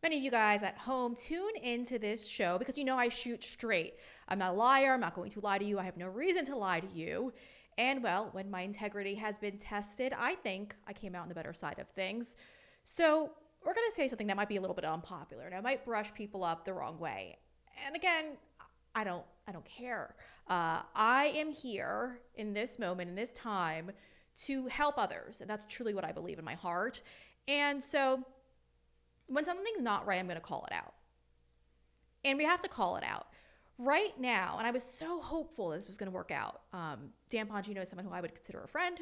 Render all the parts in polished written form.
Many of you guys at home tune into this show because you know I shoot straight. I'm not a liar. I'm not going to lie to you. I have no reason to lie to you. And well, when my integrity has been tested, I think I came out on the better side of things. So we're going to say something that might be a little bit unpopular and I might brush people up the wrong way. And again, I don't care. I am here in this moment, in this time, to help others, and that's truly what I believe in my heart. And so when something's not right, I'm going to call it out. And we have to call it out. Right now, and I was so hopeful this was going to work out. Dan Bongino is someone who I would consider a friend.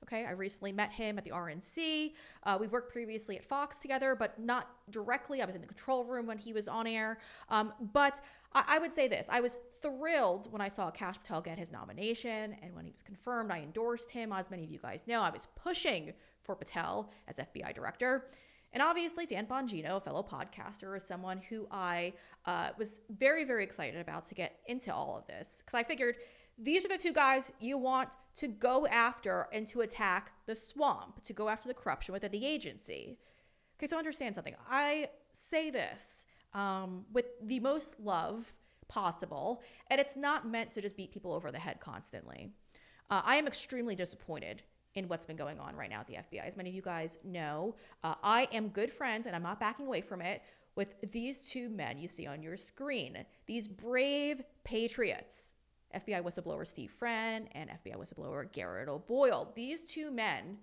Okay, I recently met him at the RNC. We worked previously at Fox together, but not directly. I was in the control room when he was on air. But I would say this. I was thrilled when I saw Kash Patel get his nomination. And when he was confirmed, I endorsed him. As many of you guys know, I was pushing for Patel as FBI director. And obviously, Dan Bongino, a fellow podcaster, is someone who I was very, very excited about to get into all of this. Because I figured these are the two guys you want to go after and to attack the swamp, to go after the corruption within the agency. Okay, so understand something. I say this with the most love possible, and it's not meant to just beat people over the head constantly. I am extremely disappointed in what's been going on right now at the FBI. As many of you guys know, I am good friends, and I'm not backing away from it, with these two men you see on your screen. These brave patriots, FBI whistleblower Steve Friend and FBI whistleblower Garrett O'Boyle. These two men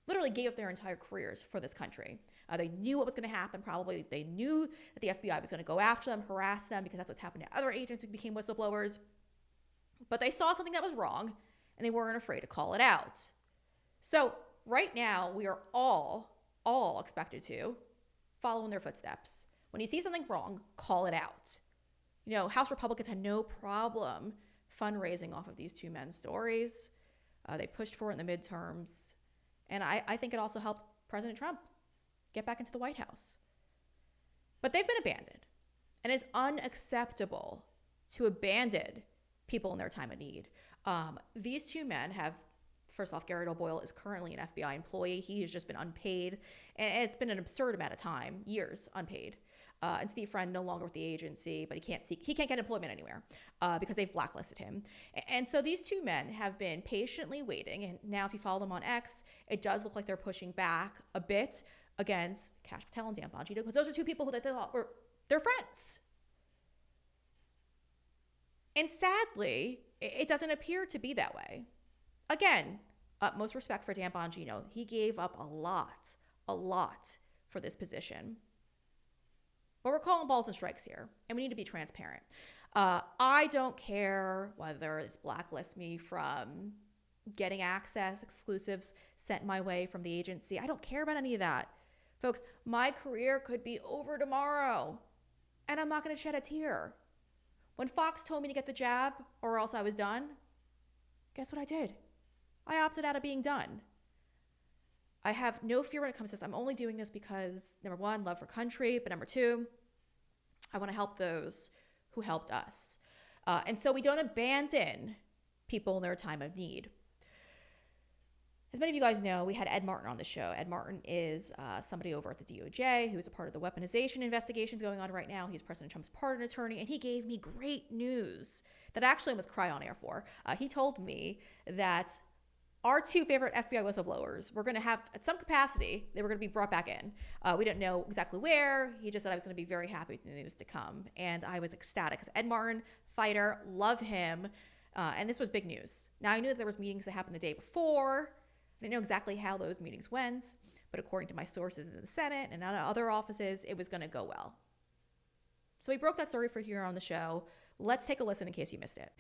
literally gave up their entire careers for this country. They knew what was going to happen, probably. They knew that the FBI was going to go after them, harass them, because that's what's happened to other agents who became whistleblowers. But they saw something that was wrong, and they weren't afraid to call it out. So right now, we are all expected to follow in their footsteps. When you see something wrong, call it out. You know, House Republicans had no problem fundraising off of these two men's stories. They pushed for it in the midterms. And I think it also helped President Trump get back into the White House. But they've been abandoned. And it's unacceptable to abandon people in their time of need. These two men have, first off, Garrett O'Boyle is currently an FBI employee. He has just been unpaid. And it's been an absurd amount of time, years unpaid. And Steve Friend no longer with the agency, but he can't get employment anywhere because they've blacklisted him. And so these two men have been patiently waiting. And now if you follow them on X, it does look like they're pushing back a bit against Kash Patel and Dan Bongino, because those are two people who they thought were their friends. And sadly, it doesn't appear to be that way. Again, utmost respect for Dan Bongino. He gave up a lot for this position. But we're calling balls and strikes here, and we need to be transparent. I don't care whether this blacklists me from getting access, exclusives sent my way from the agency. I don't care about any of that. Folks, my career could be over tomorrow, and I'm not going to shed a tear. When Fox told me to get the jab or else I was done, guess what I did? I opted out of being done. I have no fear when it comes to this. I'm only doing this because, number one, love for country, but number two, I want to help those who helped us. And so we don't abandon people in their time of need. As many of you guys know, we had Ed Martin on the show. Ed Martin is somebody over at the DOJ who is a part of the weaponization investigations going on right now. He's President Trump's pardon attorney, and he gave me great news that I actually almost cried on air for. He told me that our two favorite FBI whistleblowers were going to have, at some capacity, they were going to be brought back in. We didn't know exactly where. He just said I was going to be very happy with the news to come. And I was ecstatic because Ed Martin, fighter, love him. And this was big news. Now, I knew that there was meetings that happened the day before. I didn't know exactly how those meetings went. But according to my sources in the Senate and other offices, it was going to go well. So we broke that story for here on the show. Let's take a listen in case you missed it.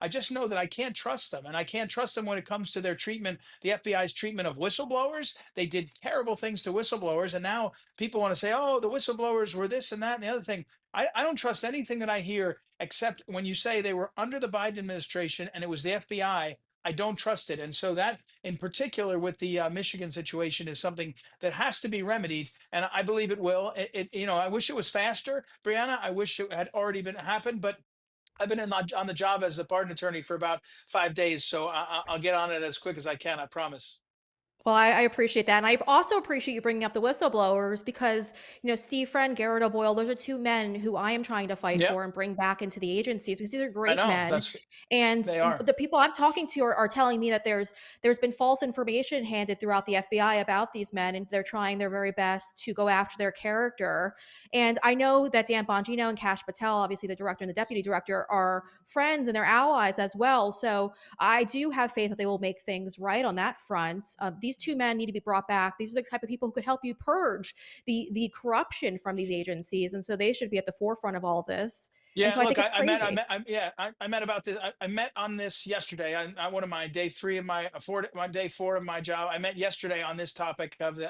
I just know that I can't trust them. And I can't trust them when it comes to their treatment, the FBI's treatment of whistleblowers. They did terrible things to whistleblowers. And now people want to say, oh, the whistleblowers were this and that and the other thing. I don't trust anything that I hear, except when you say they were under the Biden administration and it was the FBI. I don't trust it. And so that in particular with the Michigan situation is something that has to be remedied. And I believe it will. I wish it was faster, Breanna. I wish it had already been happened, but I've been on the job as a pardon attorney for about 5 days, so I'll get on it as quick as I can. I promise. Well, I appreciate that. And I also appreciate you bringing up the whistleblowers because, Steve Friend, Garrett O'Boyle, those are two men who I am trying to fight Yep, for and bring back into the agencies because these are I great know. men. And They are. the people I'm talking to are telling me that there's been false information handed throughout the FBI about these men, and they're trying their very best to go after their character. And I know that Dan Bongino and Kash Patel, obviously the director and the deputy director, are friends and they're allies as well. So I do have faith that they will make things right on that front. These two men need to be brought back. These are the type of people who could help you purge the corruption from these agencies, and so they should be at the forefront of all this. And Yeah, so I look, think it's crazy. I met about this. I met on this yesterday. I one of my day three of my my day four of my job. I met yesterday on this topic of the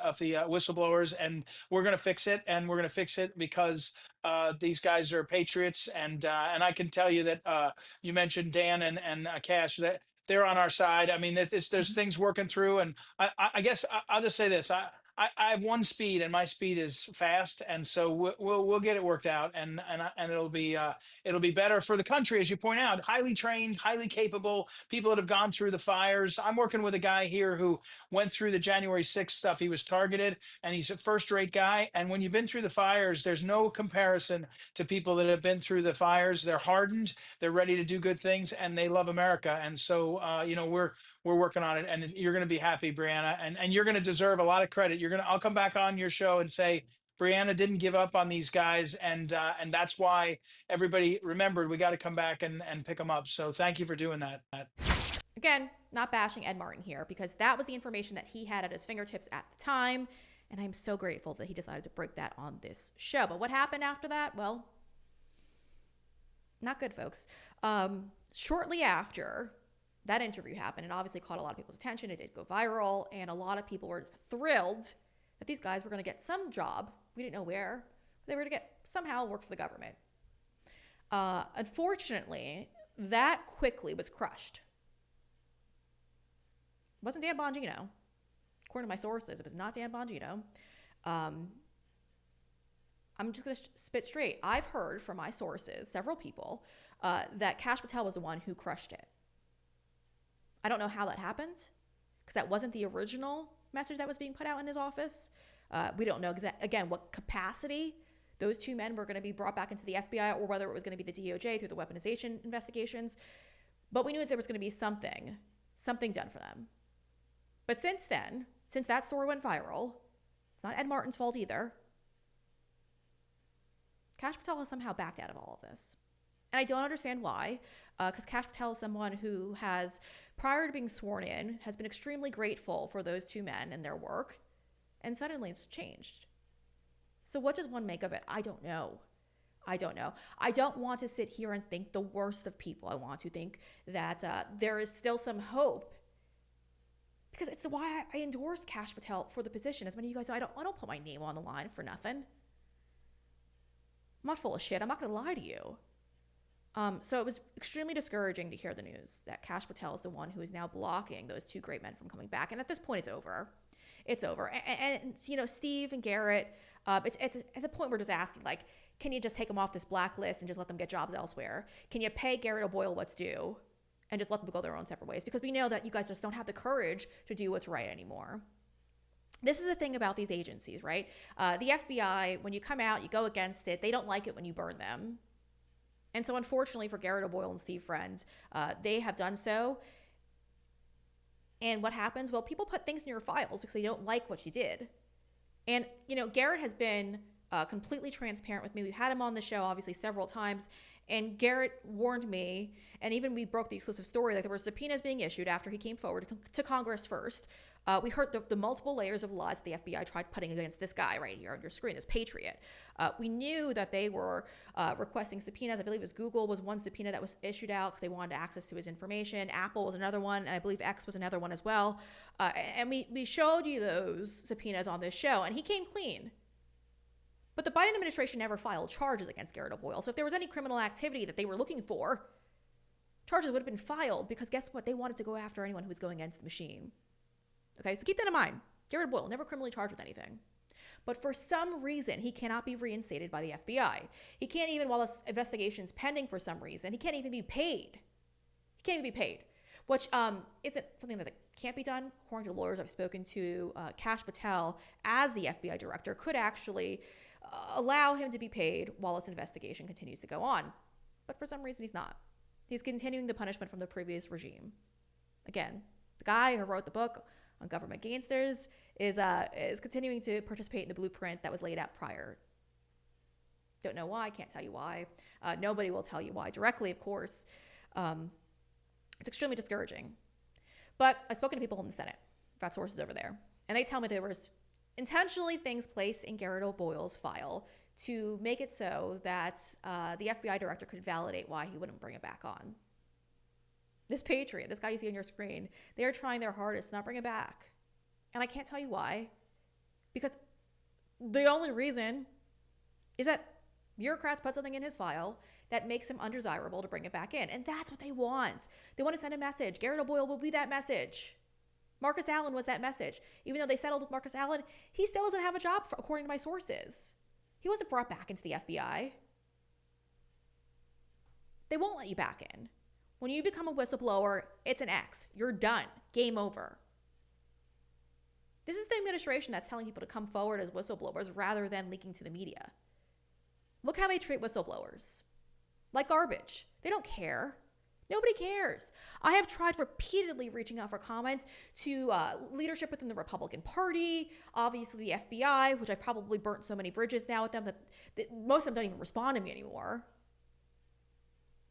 whistleblowers, and we're gonna fix it. And we're gonna fix it because these guys are patriots, and I can tell you that you mentioned Dan and Cash, that they're on our side. I mean, that there's things working through, and I guess I'll just say this. I have one speed, and my speed is fast, and so we'll get it worked out, and it'll be better for the country, as you point out. Highly trained, highly capable people that have gone through the fires. I'm working with a guy here who went through the January 6th stuff. He was targeted, and he's a first-rate guy. And when you've been through the fires, there's no comparison to people that have been through the fires. They're hardened, they're ready to do good things, and they love America. And so, we're working on it, and you're going to be happy, Brianna, and you're going to deserve a lot of credit. I'll come back on your show and say Brianna didn't give up on these guys, and that's why everybody remembered we got to come back and pick them up. So thank you for doing that. Again, not bashing Ed Martin here because that was the information that he had at his fingertips at the time. And I'm so grateful that he decided to break that on this show. But what happened after that? Well, not good, folks. Shortly after that interview happened, it obviously caught a lot of people's attention. It did go viral, and a lot of people were thrilled that these guys were going to get some job. We didn't know where. But they were going to get somehow work for the government. Unfortunately, that quickly was crushed. It wasn't Dan Bongino. According to my sources, it was not Dan Bongino. I'm just going to spit straight. I've heard from my sources, several people, that Kash Patel was the one who crushed it. I don't know how that happened because that wasn't the original message that was being put out in his office. We don't know, again, what capacity those two men were going to be brought back into the FBI or whether it was going to be the DOJ through the weaponization investigations. But we knew that there was going to be something done for them. But since then, since that story went viral, it's not Ed Martin's fault either. Kash Patel has somehow backed out of all of this. And I don't understand why, because Kash Patel is someone who has, prior to being sworn in, has been extremely grateful for those two men and their work. And suddenly it's changed. So what does one make of it? I don't know. I don't want to sit here and think the worst of people. I want to think that there is still some hope. Because it's why I endorse Kash Patel for the position. As many of you guys know, I don't put my name on the line for nothing. I'm not full of shit. I'm not going to lie to you. So it was extremely discouraging to hear the news that Kash Patel is the one who is now blocking those two great men from coming back. And at this point, it's over. It's over. And Steve and Garrett, it's at the point we're just asking, like, can you just take them off this blacklist and just let them get jobs elsewhere? Can you pay Garrett O'Boyle what's due and just let them go their own separate ways? Because we know that you guys just don't have the courage to do what's right anymore. This is the thing about these agencies, right? The FBI, when you come out, you go against it. They don't like it when you burn them. And so unfortunately for Garrett O'Boyle and Steve Friend, they have done so. And what happens? Well, people put things in your files because they don't like what you did. And, Garrett has been completely transparent with me. We've had him on the show, obviously, several times. And Garrett warned me, and even we broke the exclusive story, that there were subpoenas being issued after he came forward to Congress first. We heard the multiple layers of lies that the FBI tried putting against this guy right here on your screen, this patriot. We knew that they were requesting subpoenas. I believe it was Google was one subpoena that was issued out because they wanted access to his information. Apple was another one, and I believe X was another one as well. And we showed you those subpoenas on this show, and he came clean. But the Biden administration never filed charges against Garrett O'Boyle. So if there was any criminal activity that they were looking for, charges would have been filed because guess what? They wanted to go after anyone who was going against the machine. Okay, so keep that in mind. Garrett O'Boyle, never criminally charged with anything. But for some reason, he cannot be reinstated by the FBI. He can't even, while this investigation's pending for some reason, he can't even be paid. He can't even be paid, which isn't something that can't be done. According to lawyers I've spoken to, Kash Patel, as the FBI director, could actually allow him to be paid while this investigation continues to go on. But for some reason, he's not. He's continuing the punishment from the previous regime. Again, the guy who wrote the book on government gangsters is continuing to participate in the blueprint that was laid out prior. Don't know why, can't tell you why. Nobody will tell you why directly, of course. It's extremely discouraging. But I've spoken to people in the Senate, I've got sources over there, and they tell me there was intentionally things placed in Garrett O'Boyle's file to make it so that the FBI director could validate why he wouldn't bring it back on. This patriot, this guy you see on your screen, they are trying their hardest to not bring it back. And I can't tell you why, because the only reason is that bureaucrats put something in his file that makes him undesirable to bring it back in. And that's what they want. They want to send a message. Garrett O'Boyle will be that message. Marcus Allen was that message. Even though they settled with Marcus Allen, he still doesn't have a job, according to my sources. He wasn't brought back into the FBI. They won't let you back in. When you become a whistleblower, it's an X. You're done. Game over. This is the administration that's telling people to come forward as whistleblowers rather than leaking to the media. Look how they treat whistleblowers. Like garbage. They don't care. Nobody cares. I have tried repeatedly reaching out for comment to leadership within the Republican Party, obviously the FBI, which I've probably burnt so many bridges now with them that most of them don't even respond to me anymore.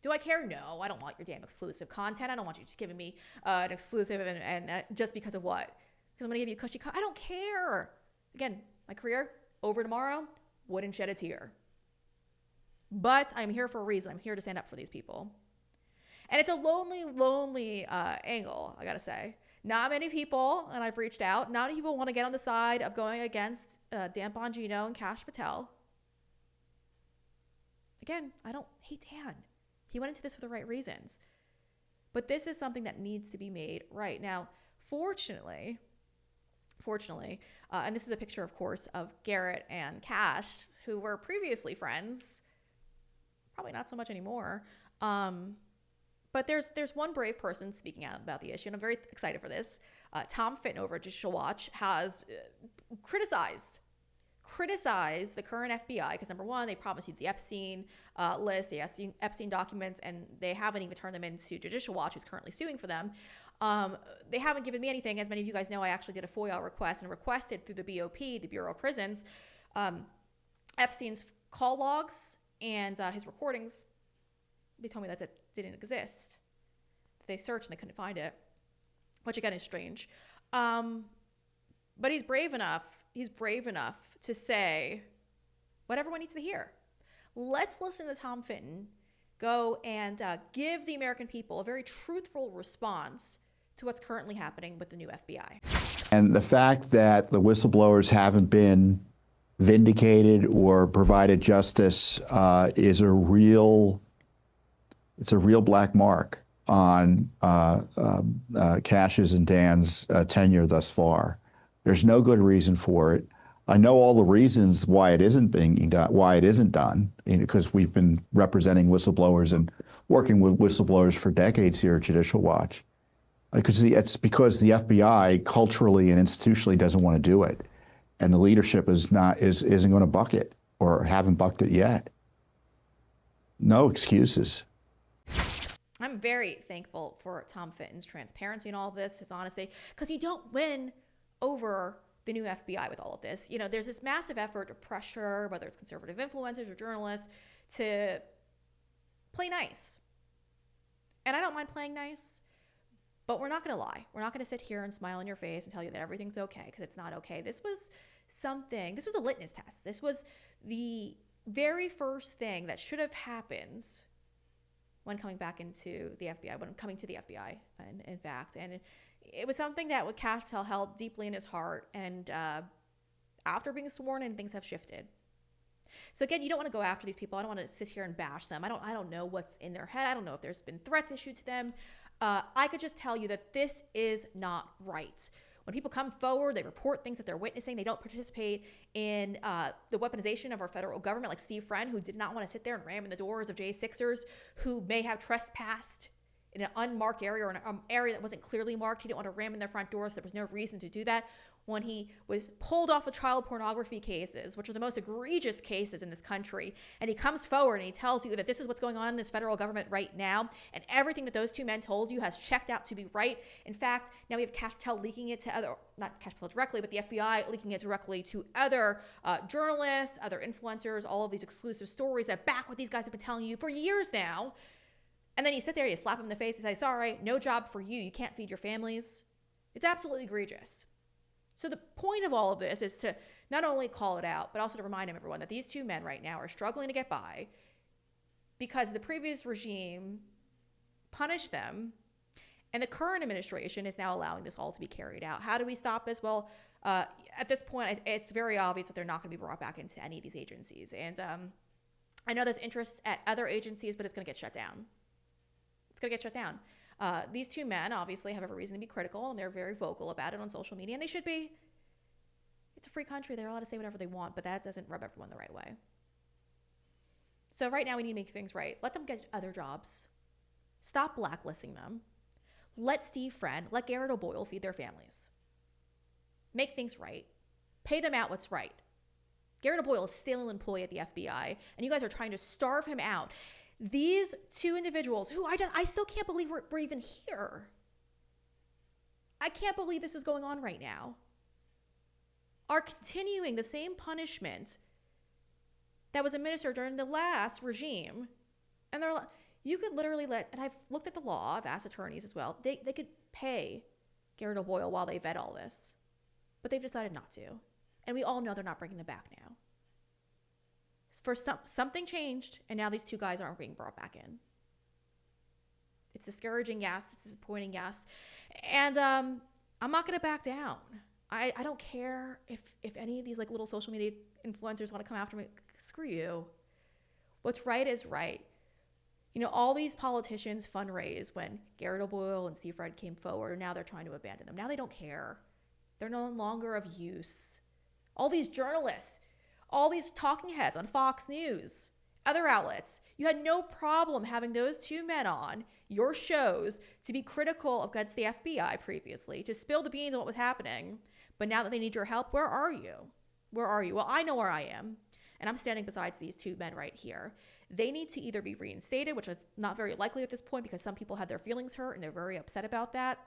Do I care? No, I don't want your damn exclusive content. I don't want you just giving me an exclusive and just because of what? Because I'm going to give you cushy I don't care. Again, my career, over tomorrow, wouldn't shed a tear. But I'm here for a reason. I'm here to stand up for these people. And it's a lonely, lonely angle, I got to say. Not many people, and I've reached out, not many people want to get on the side of going against Dan Bongino and Kash Patel. Again, I don't hate Dan. He went into this for the right reasons. But this is something that needs to be made right. Now, fortunately, and this is a picture, of course, of Garrett and Kash, who were previously friends. Probably not so much anymore. But there's one brave person speaking out about the issue, and I'm very excited for this. Tom Fitton over at Judicial Watch has criticized the current FBI because, number one, they promised you the Epstein list, the Epstein documents, and they haven't even turned them into Judicial Watch, who's currently suing for them. They haven't given me anything. As many of you guys know, I actually did a FOIA request and requested through the BOP, the Bureau of Prisons, Epstein's call logs and his recordings. They told me that didn't exist. They searched and they couldn't find it, which again is strange. But he's brave enough to say what everyone needs to hear. Let's listen to Tom Fitton go and give the American people a very truthful response to what's currently happening with the new FBI. And the fact that the whistleblowers haven't been vindicated or provided justice is a real black mark on Kash's and Dan's tenure thus far. There's no good reason for it. I know all the reasons why it isn't being done, why it isn't done, because we've been representing whistleblowers and working with whistleblowers for decades here at Judicial Watch. It's because the FBI culturally and institutionally doesn't want to do it, and the leadership isn't going to buck it or haven't bucked it yet. No excuses. I'm very thankful for Tom Fitton's transparency in all of this, his honesty, because you don't win over the new FBI with all of this. There's this massive effort to pressure, whether it's conservative influencers or journalists, to play nice. And I don't mind playing nice, but we're not going to lie. We're not going to sit here and smile in your face and tell you that everything's okay, because it's not okay. This was a litmus test. This was the very first thing that should have happened when coming back into the FBI, when coming to the FBI, in fact. And it was something that Kash Patel held deeply in his heart. And after being sworn in, things have shifted. So again, you don't want to go after these people. I don't want to sit here and bash them. I don't know what's in their head. I don't know if there's been threats issued to them. I could just tell you that this is not right. When people come forward, they report things that they're witnessing. They don't participate in the weaponization of our federal government, like Steve Friend, who did not want to sit there and ram in the doors of J6ers who may have trespassed in an unmarked area or an area that wasn't clearly marked. He didn't want to ram in their front door, so there was no reason to do that. When he was pulled off of child pornography cases, which are the most egregious cases in this country, and he comes forward and he tells you that this is what's going on in this federal government right now, and everything that those two men told you has checked out to be right. In fact, now we have Kash Patel leaking it to other, not Kash Patel directly, but the FBI leaking it directly to other journalists, other influencers, all of these exclusive stories that back what these guys have been telling you for years now. And then you sit there, you slap him in the face and say, sorry, no job for you. You can't feed your families. It's absolutely egregious. So the point of all of this is to not only call it out, but also to remind everyone that these two men right now are struggling to get by because the previous regime punished them, and the current administration is now allowing this all to be carried out. How do we stop this? Well, at this point, it's very obvious that they're not going to be brought back into any of these agencies. And I know there's interest at other agencies, but it's going to get shut down. It's going to get shut down. These two men obviously have every reason to be critical, and they're very vocal about it on social media, and they should be. It's a free country. They're allowed to say whatever they want, but that doesn't rub everyone the right way. So right now we need to make things right. Let them get other jobs. Stop blacklisting them. Let Steve Friend, let Garrett O'Boyle feed their families. Make things right. Pay them out what's right. Garrett O'Boyle is still an employee at the FBI, and you guys are trying to starve him out. These two individuals, who I still can't believe we're even here. I can't believe this is going on right now, are continuing the same punishment that was administered during the last regime. And you could literally and I've looked at the law, I've asked attorneys as well, they could pay Garrett O'Boyle while they vet all this, but they've decided not to. And we all know they're not bringing them back now. For something changed, and now these two guys aren't being brought back in. It's discouraging, yes. It's disappointing, yes. And I'm not going to back down. I don't care if any of these like little social media influencers want to come after me. Screw you. What's right is right. You know, all these politicians fundraise when Garrett O'Boyle and Steve Friend came forward, and now they're trying to abandon them. Now they don't care. They're no longer of use. All these journalists, all these talking heads on Fox News, other outlets, you had no problem having those two men on your shows to be critical against the FBI previously, to spill the beans on what was happening. But now that they need your help, where are you? Where are you? Well, I know where I am, and I'm standing beside these two men right here. They need to either be reinstated, which is not very likely at this point because some people had their feelings hurt and they're very upset about that.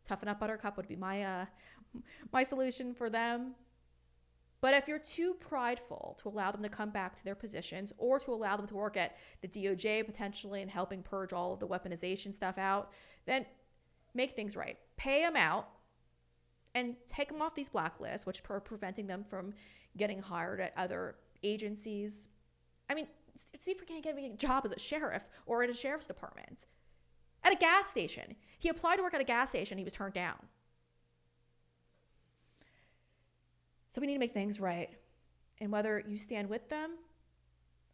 Toughen up, Buttercup would be my solution for them. But if you're too prideful to allow them to come back to their positions or to allow them to work at the DOJ potentially and helping purge all of the weaponization stuff out, then make things right. Pay them out and take them off these blacklists, which are preventing them from getting hired at other agencies. I mean, see if we can't get a job as a sheriff or at a sheriff's department. At a gas station. He applied to work at a gas station. He was turned down. So we need to make things right. And whether you stand with them,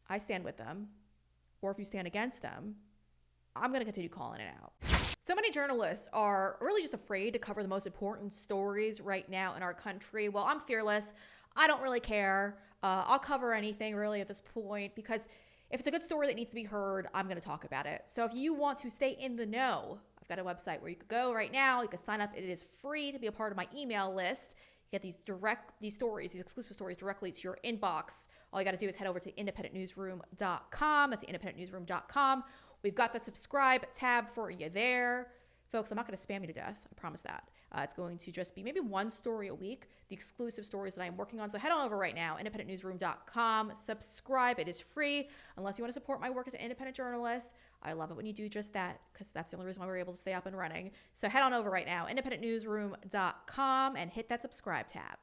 I stand with them, or if you stand against them, I'm going to continue calling it out. So many journalists are really just afraid to cover the most important stories right now in our country. Well, I'm fearless. I don't really care. I'll cover anything really at this point because if it's a good story that needs to be heard, I'm going to talk about it. So if you want to stay in the know, I've got a website where you could go right now. You can sign up. It is free to be a part of my email list. Get these exclusive stories directly to your inbox. All you got to do is head over to independentnewsroom.com. That's independentnewsroom.com. We've got the subscribe tab for you there. Folks, I'm not going to spam you to death. I promise that. It's going to just be maybe one story a week, the exclusive stories that I'm working on. So head on over right now, independentnewsroom.com. Subscribe. It is free unless you want to support my work as an independent journalist. I love it when you do just that because that's the only reason why we're able to stay up and running. So head on over right now, independentnewsroom.com, and hit that subscribe tab.